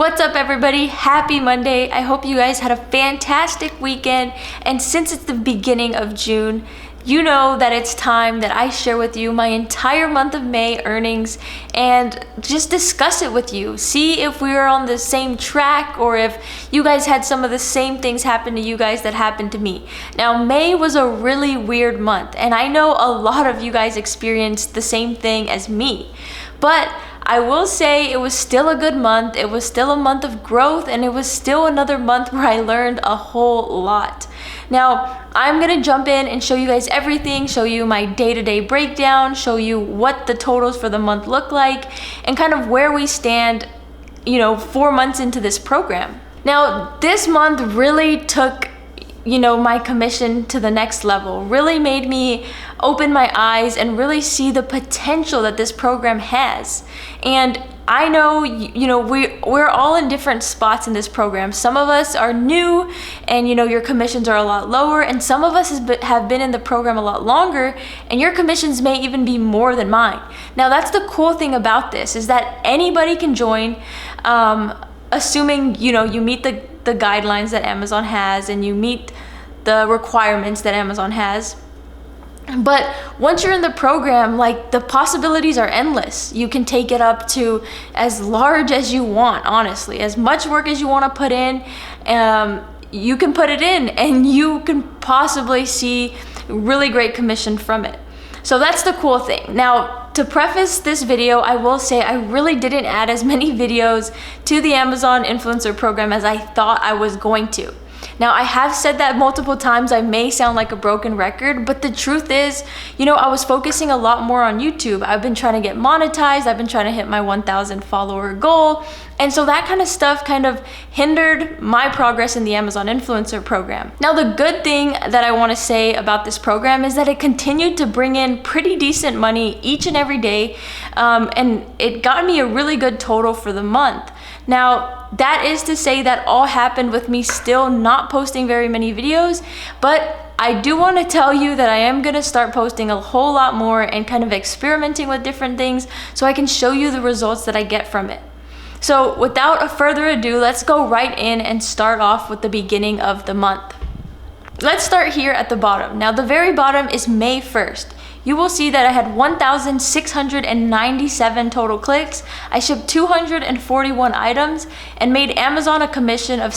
What's up, everybody? Happy Monday. I hope you guys had a fantastic weekend. And since it's the beginning of June, you know that it's time that I share with you my entire month of May earnings and just discuss it with you. See if we are on the same track or if you guys had some of the same things happen to you guys that happened to me. Now, May was a really weird month, and I know a lot of you guys experienced the same thing as me. But I will say it was still a good month. It was still a month of growth, and it was still another month where I learned a whole lot. Now, I'm gonna jump in and show you guys everything, show you my day-to-day breakdown, show you what the totals for the month look like, and kind of where we stand, 4 months into this program. Now, this month really took my commission to the next level, really made me open my eyes and really see the potential that this program has. And I know, we're all in different spots in this program. Some of us are new and, your commissions are a lot lower. And some of us have been in the program a lot longer and your commissions may even be more than mine. Now, that's the cool thing about this is that anybody can join, assuming, you meet the guidelines that Amazon has and you meet the requirements that Amazon has. But once you're in the program, the possibilities are endless. You can take it up to as large as you want, honestly. As much work as you want to put in, you can put it in and you can possibly see really great commission from it. So that's the cool thing. Now, to preface this video, I will say I really didn't add as many videos to the Amazon Influencer Program as I thought I was going to. Now, I have said that multiple times. I may sound like a broken record, but the truth is, I was focusing a lot more on YouTube. I've been trying to get monetized. I've been trying to hit my 1,000 follower goal. And so that kind of stuff kind of hindered my progress in the Amazon Influencer Program. Now, the good thing that I want to say about this program is that it continued to bring in pretty decent money each and every day. And it got me a really good total for the month. Now, that is to say that all happened with me still not posting very many videos, but I do want to tell you that I am going to start posting a whole lot more and kind of experimenting with different things so I can show you the results that I get from it. So without a further ado, let's go right in and start off with the beginning of the month. Let's start here at the bottom. Now, the very bottom is May 1st. You will see that I had 1,697 total clicks. I shipped 241 items and made Amazon a commission of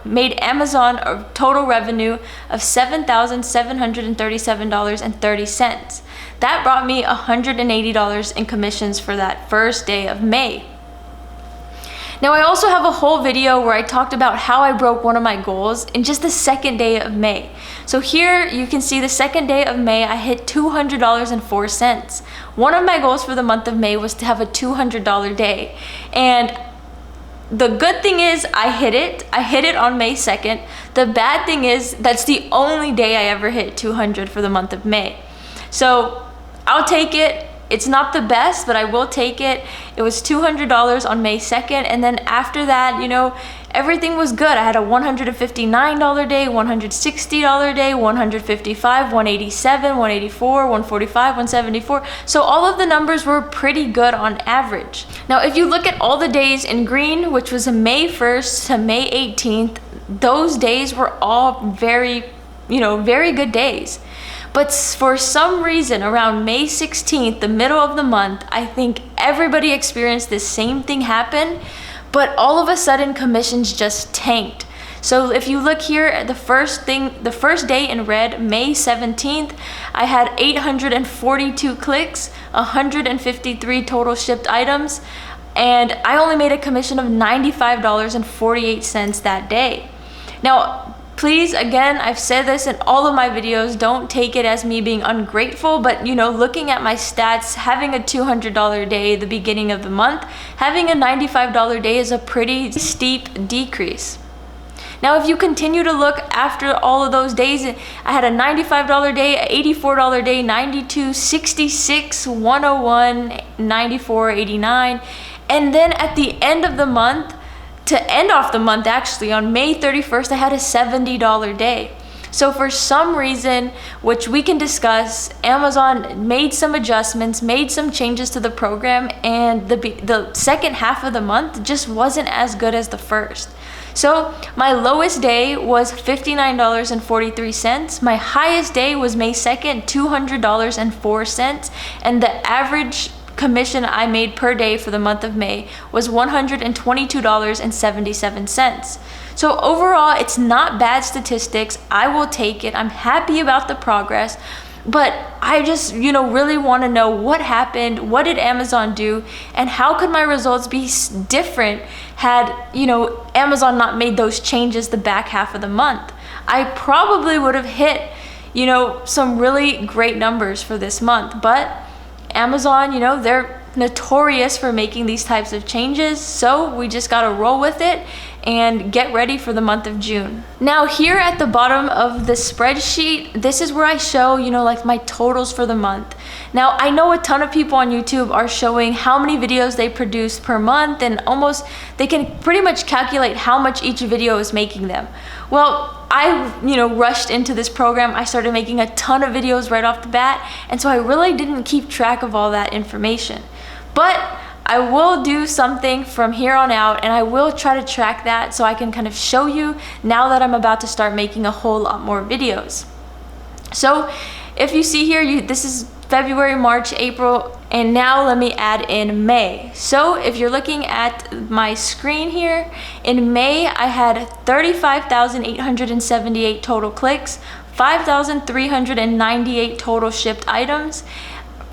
made Amazon a total revenue of $7,737.30. That brought me $180 in commissions for that first day of May. Now, I also have a whole video where I talked about how I broke one of my goals in just the second day of May. So here you can see the second day of May, I hit $200.04. One of my goals for the month of May was to have a $200 day. And the good thing is I hit it. I hit it on May 2nd. The bad thing is that's the only day I ever hit 200 for the month of May. So I'll take it. It's not the best, but I will take it. It was $200 on May 2nd. And then after that, everything was good. I had a $159 day, $160 day, $155, $187, $184, $145, $174. So all of the numbers were pretty good on average. Now, if you look at all the days in green, which was May 1st to May 18th, those days were all very good days. But for some reason, around May 16th, the middle of the month, I think everybody experienced this same thing happen, but all of a sudden commissions just tanked. So if you look here at the first day in red, May 17th, I had 842 clicks, 153 total shipped items, and I only made a commission of $95.48 that day. Now, please, again, I've said this in all of my videos, don't take it as me being ungrateful, but looking at my stats, having a $200 day at the beginning of the month, having a $95 day is a pretty steep decrease. Now, if you continue to look after all of those days, I had a $95 day, an $84 day, $92, $66, $101, $94, $89, and then at the end of the month, to end off the month actually, on May 31st, I had a $70 day. So for some reason, which we can discuss, Amazon made some adjustments, made some changes to the program, and the second half of the month just wasn't as good as the first. So my lowest day was $59.43. My highest day was May 2nd, $200.04. And the average commission I made per day for the month of May was $122.77. So overall, it's not bad statistics. I will take it. I'm happy about the progress. But I just, really want to know what happened, what did Amazon do, and how could my results be different had, Amazon not made those changes the back half of the month. I probably would have hit, some really great numbers for this month, but Amazon, they're notorious for making these types of changes, so we just gotta roll with it and get ready for the month of June. Now here at the bottom of the spreadsheet, this is where I show, like my totals for the month. Now I know a ton of people on YouTube are showing how many videos they produce per month, and they can pretty much calculate how much each video is making them. Well, I rushed into this program. I started making a ton of videos right off the bat, and so I really didn't keep track of all that information. But I will do something from here on out, and I will try to track that so I can kind of show you now that I'm about to start making a whole lot more videos. So if you see here, this is February, March, April, and now let me add in May. So if you're looking at my screen here, in May I had 35,878 total clicks, 5,398 total shipped items,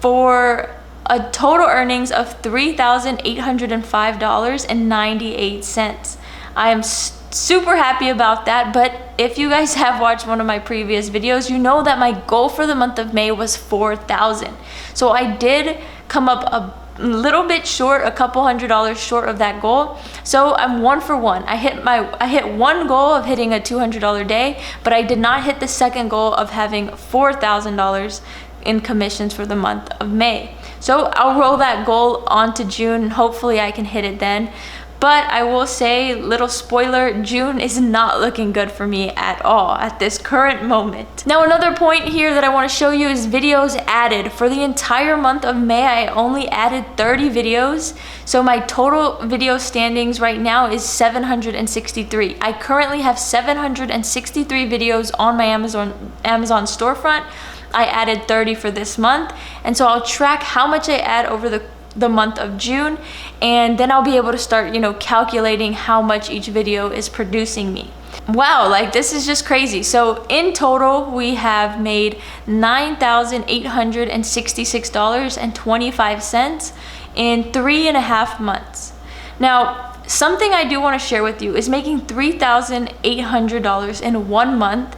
for a total earnings of $3,805.98. I am super happy about that, but if you guys have watched one of my previous videos, you know that my goal for the month of May was 4,000. So I did come up a little bit short, a couple $100 short of that goal. So I'm 1 for 1. I hit one goal of hitting a $200 day, but I did not hit the second goal of having $4,000 in commissions for the month of May. So I'll roll that goal on to June, and hopefully I can hit it then. But I will say, little spoiler, June is not looking good for me at all at this current moment. Now another point here that I want to show you is videos added. For the entire month of May, I only added 30 videos. So my total video standings right now is 763. I currently have 763 videos on my Amazon storefront. I added 30 for this month, and so I'll track how much I add over the month of June, and then I'll be able to start calculating how much each video is producing me. Wow, this is just crazy. So in total we have made $9,866.25 in 3.5 months. Now something I do want to share with you is making $3,800 in 1 month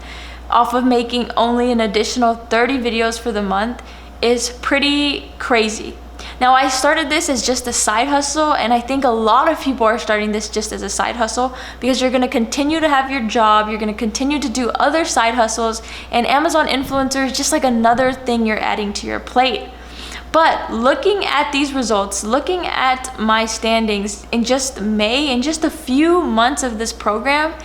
off of making only an additional 30 videos for the month is pretty crazy. Now I started this as just a side hustle, and I think a lot of people are starting this just as a side hustle because you're going to continue to have your job, you're going to continue to do other side hustles, and Amazon influencer is just like another thing you're adding to your plate. But looking at these results, looking at my standings in just May, in just a few months of this program,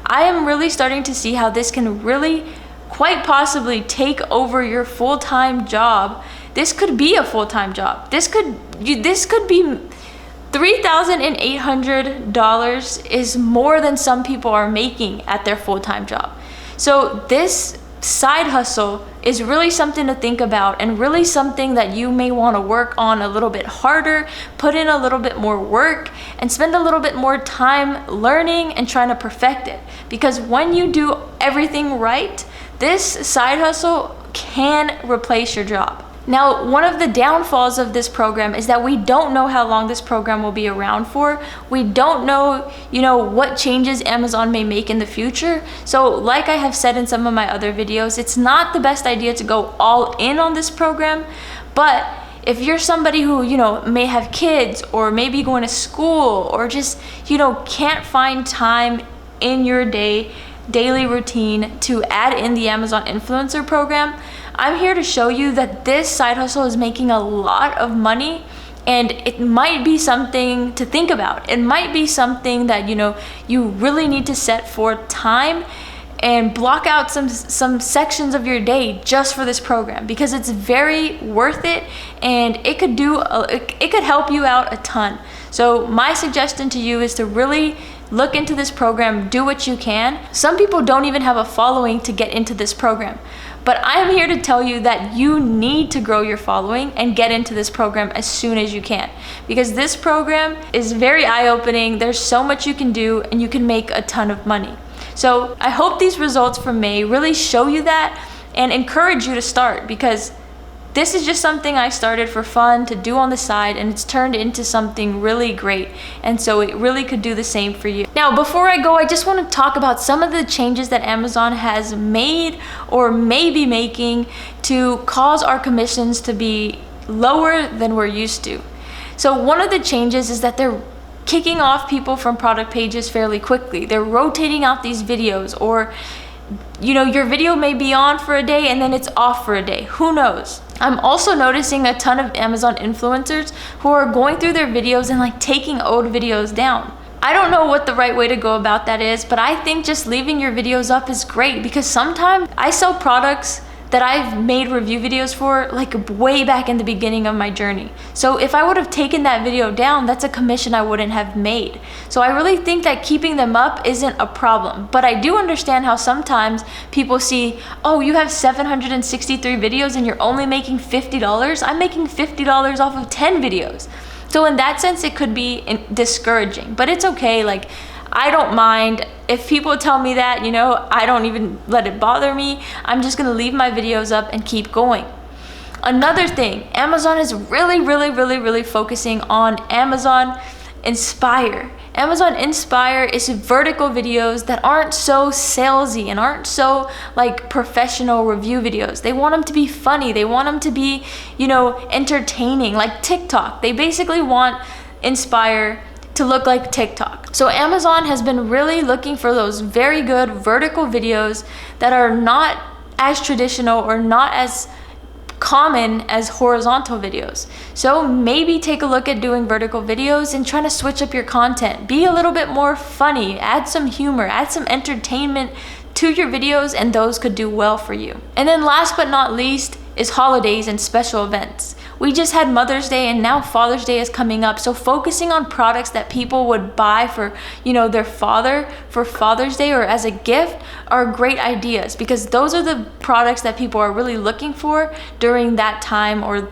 I am really starting to see how this can really quite possibly take over your full-time job. This could be a full-time job. This could be $3,800 is more than some people are making at their full-time job. So this side hustle is really something to think about, and really something that you may want to work on a little bit harder, put in a little bit more work, and spend a little bit more time learning and trying to perfect it. Because when you do everything right, this side hustle can replace your job. Now, one of the downfalls of this program is that we don't know how long this program will be around for. We don't know, what changes Amazon may make in the future. So like I have said in some of my other videos, it's not the best idea to go all in on this program. But if you're somebody who, may have kids, or maybe going to school, or just, can't find time in your daily routine to add in the Amazon influencer program, I'm here to show you that this side hustle is making a lot of money, and it might be something to think about. It might be something that you really need to set for time and block out some sections of your day just for this program, because it's very worth it, and it could help you out a ton. So my suggestion to you is to really look into this program, do what you can. Some people don't even have a following to get into this program. But I'm here to tell you that you need to grow your following and get into this program as soon as you can, because this program is very eye-opening. There's so much you can do, and you can make a ton of money. So I hope these results from May really show you that and encourage you to start, because this is just something I started for fun to do on the side, and it's turned into something really great. And so it really could do the same for you. Now, before I go, I just want to talk about some of the changes that Amazon has made or may be making to cause our commissions to be lower than we're used to. So one of the changes is that they're kicking off people from product pages fairly quickly. They're rotating out these videos, or your video may be on for a day and then it's off for a day. Who knows? I'm also noticing a ton of Amazon influencers who are going through their videos and taking old videos down. I don't know what the right way to go about that is, but I think just leaving your videos up is great, because sometimes I sell products that I've made review videos for way back in the beginning of my journey. So if I would have taken that video down, that's a commission I wouldn't have made. So I really think that keeping them up isn't a problem. But I do understand how sometimes people see, oh, you have 763 videos and you're only making $50. I'm making $50 off of 10 videos. So in that sense, it could be discouraging, but it's okay. I don't mind. If people tell me that, I don't even let it bother me. I'm just gonna leave my videos up and keep going. Another thing, Amazon is really focusing on Amazon Inspire. Amazon Inspire is vertical videos that aren't so salesy and aren't so professional review videos. They want them to be funny. They want them to be, entertaining, like TikTok. They basically want Inspire to look like TikTok. So Amazon has been really looking for those very good vertical videos that are not as traditional or not as common as horizontal videos. So maybe take a look at doing vertical videos and trying to switch up your content. Be a little bit more funny, add some humor, add some entertainment to your videos, and those could do well for you. And then last but not least is holidays and special events. We just had Mother's Day, and now Father's Day is coming up. So focusing on products that people would buy for, their father for Father's Day or as a gift are great ideas, because those are the products that people are really looking for during that time or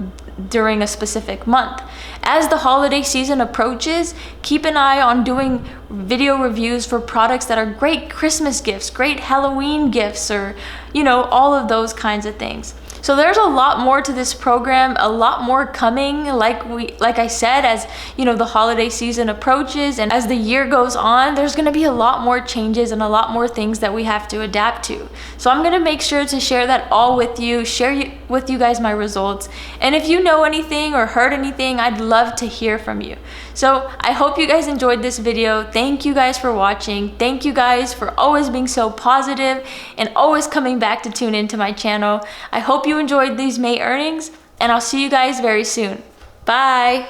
during a specific month. As the holiday season approaches, keep an eye on doing video reviews for products that are great Christmas gifts, great Halloween gifts, or all of those kinds of things. So there's a lot more to this program, a lot more coming, like I said, as the holiday season approaches and as the year goes on, there's going to be a lot more changes and a lot more things that we have to adapt to. So I'm going to make sure to share that all with you, with you guys my results. And if you know anything or heard anything, I'd love to hear from you. So I hope you guys enjoyed this video. Thank you guys for watching. Thank you guys for always being so positive and always coming back to tune into my channel. I hope you enjoyed these May earnings, and I'll see you guys very soon. Bye.